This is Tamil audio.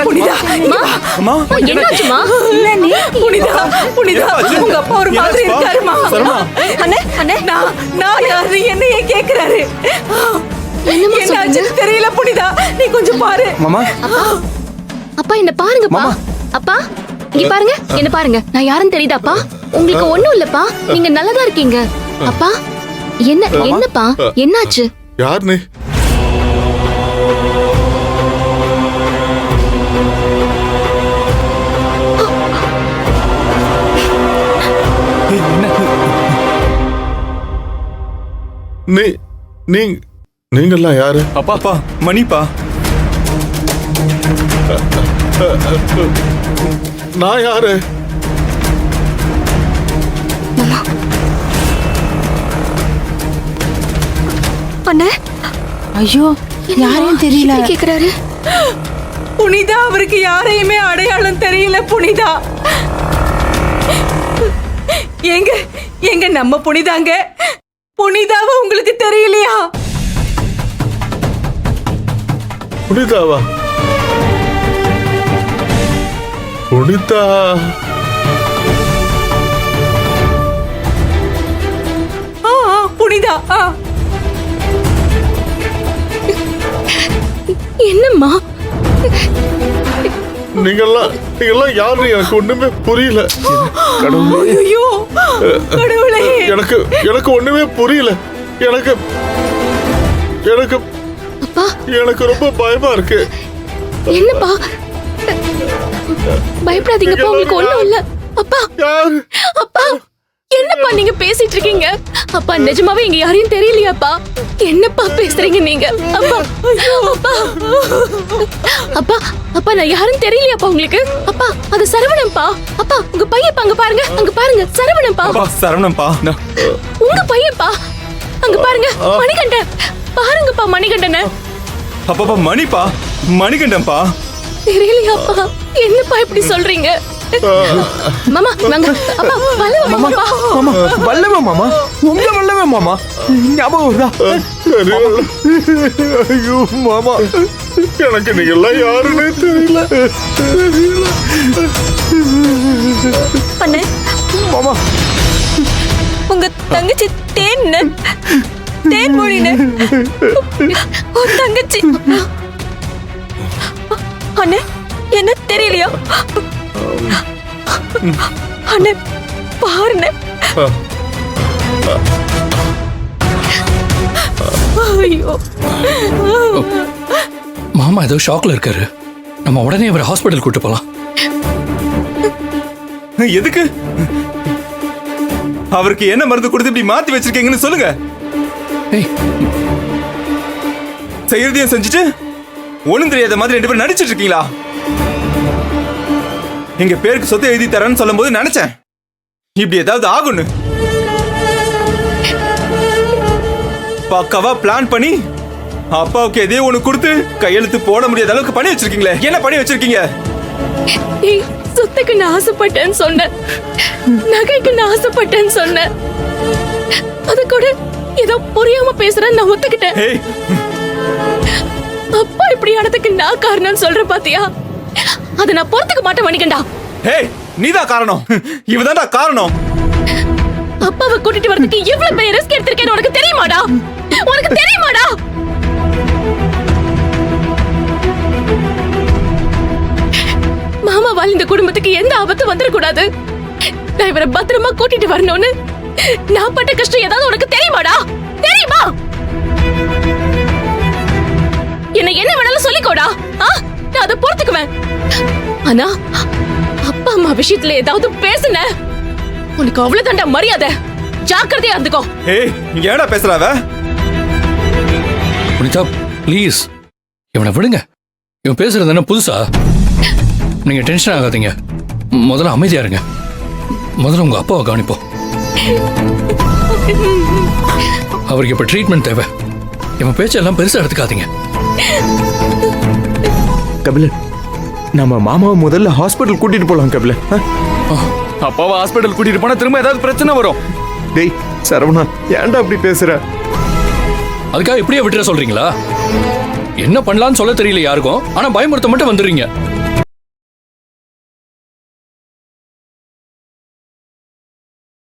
புனிதா, அம்மா என்னாச்சுமா? புனிதா, புனிதா, உங்க அப்பா ஒரு மாதிரி இருக்காருமா. அண்ணே அண்ணே நான் யாரு என்னையே கேக்குறாரு. என்னம்மா என்னாச்சு சொல்றீங்க? தெரியல புனிதா, நீ கொஞ்சம் பாரு. மாமா அப்பா என்ன பாருங்கப்பா. அப்பா இங்க பாருங்க, என்ன பாருங்க. நான் யாருன்னு தெரியுதாப்பா? உங்களுக்கு ஒண்ணும் இல்லப்பா, நீங்க நல்லதா இருக்கீங்க. அப்பா என்னப்பா என்னாச்சு? யார் நீ? நீங்கெல்லாம் யாரு? அப்பா மணிப்பா. நான் யாரு? அண்ணே ஐயோ யாரையும் தெரியல. கேக்குறாரு. புனிதா, அவருக்கு யாரையுமே அடையாளம் தெரியல புனிதா. எங்க நம்ம புனிதாங்க? புனிதாவா உங்களுக்கு தெரியலையா? புனிதாவா? புனிதா புனிதா. என்னம்மா? நீங்கெல்லாம் யாரு? எனக்கு ஒண்ணுமே புரியல. ஐயோ கடவுளே, எனக்கு ஒண்ணுமே புரியல. எனக்கு அப்பா எனக்கு ரொம்ப பயமா இருக்கு. என்னப்பா? பயப்படாதீங்கப்பா, உங்களுக்கு ஒண்ணும் இல்ல. அப்பா யாரு? அப்பா என்னப்பா நீங்க பேசிட்டு இருக்கீங்க? அப்பா நிஜமாவே இங்க யாரையும் தெரியலையாப்பா? என்னப்பா பேசுறீங்க நீங்க? அப்பா அப்பா அப்பா அப்பா நான் யாரும் தெரியலையாப்பா உங்களுக்கு? அப்பா அது சரவணன்பா. அப்பா உங்க பையன் அங்க பாருங்க, அங்க பாருங்க, சரவணன்பா. அப்பா சரவணன்பா. உங்க பையன்பா, அங்க பாருங்க, மணிகண்டன். பாருங்கப்பா மணிகண்டன. அப்பா மணிப்பா, மணிகண்டன்பா. தெரியலையாப்பா? என்னப்பா இப்படி சொல்றீங்க? மாமா வாங்க. அப்பா வல்லவ மாமா. மாமா வல்லவ மாமா, உங்க வல்லவ மாமா. ஞாபகம் வருதா? ஐயோ மாமா, எனக்கு நீங்கெல்லாம் யாருன்னே தெரியல. அண்ணே மாமா உங்க தங்கச்சி தேன் மொழினு உன் தங்கச்சி. அண்ணே என்ன தெரியலையா? அண்ணே பாருண்ணே. ஐயோ மாமா ஏதோ ஷாக்ல இருக்காரு. நம்ம உடனே இவரை ஹாஸ்பிட்டல் கூட்டு போலாம். எதுக்கு? அவருக்கு என்ன மருந்து கொடுத்து இப்படி மாத்தி வச்சிருக்கீங்கன்னு சொல்லுங்க. ஏய் செய்யறதையும் செஞ்சுட்டு ஒண்ணும் தெரியாத மாதிரி 2 பேரும் நடிச்சிட்டு இருக்கீங்களா? எங்க பேருக்கு சொத்தை எழுதி தரேன்னு சொல்லும் போது நினைச்சேன் இப்படி ஏதாவது ஆகும்னு. பக்காவா பிளான் பண்ணி அப்பாவுக்கு எதையோ ஒண்ணு கொடுத்து கையெழுத்து போட முடியாத அளவுக்கு பண்ணி வச்சிருக்கீங்களே. என்ன பண்ணி வச்சிருக்கீங்க? சொத்துக்கு நான் ஆசைப்பட்டேன்னு சொன்னேன், நகைக்கு நான் ஆசைப்பட்டேன்னு சொன்னேன். அது கூட ஏதோ புரியாம பேசுறேன்னு நான் ஒத்துக்கிட்டேன். அப்பா இப்படி ஆனதுக்கு நான் காரணம் சொல்ற பாத்தியா? அத நான் பொறுத்துக்க மாட்டேன் மணிகண்டா. ஏய் நீதான் காரணம். இவதான்டா காரணம். அப்பாவை கூட்டிட்டு வரதுக்கு எவ்வளவு பெரிய ரிஸ்க் எடுத்திருக்கேன்னு உனக்கு தெரியுமாடா? உனக்கு தெரியுமாடா? மாமாவால் இந்த குடும்பத்துக்கு எந்த ஆபத்து வந்துடக்கூடாது. நான் இவரை பத்திரமா கூட்டிட்டு வரணும்னு நான் பட்ட கஷ்டம் ஏதாவது உனக்கு தெரியுமாடா? தெரியுமா? என்ன என்ன வேணாலும் சொல்லிக்கோடா. நான் அதை பொறுத்துக்குவேன். ஆனா அப்பா அம்மா விஷயத்துல ஏதாவது பேசுன உனக்கு அவ்வளவுதான்டா மரியாதை. ஜாக்கிரதையா இருந்துக்கோ. ஏய் ஏடா பேசுறாவ? புனிதா ப்ளீஸ் இவனை விடுங்க. இவன் பேசுறது என்ன புதுசா? நீங்க டென்ஷன் ஆகாதீங்க. முதல்ல அமைதியா இருங்க. முதல்ல உங்க அப்பாவை கவனிப்போம். அவருக்கு இப்ப ட்ரீட்மெண்ட் தேவை. இவன் பேச்செல்லாம் பெருசா எடுத்துக்காதீங்க. கபிலன், நம்ம மாமாவை முதல்ல ஹாஸ்பிட்டல் கூட்டிட்டு போலாம் கபிலன். அப்பாவை ஹாஸ்பிட்டல் கூட்டிட்டு போனா திரும்ப ஏதாவது பிரச்சனை வரும். டேய் சரவணா, ஏன்டா அப்படி பேசுற? அதுக்காக இப்படியே விட்டுற சொல்றீங்களா? என்ன பண்ணலாம்னு சொல்ல தெரியல யாருக்கும், ஆனா பயமுறுத்த மட்டும் வந்துடுறீங்க.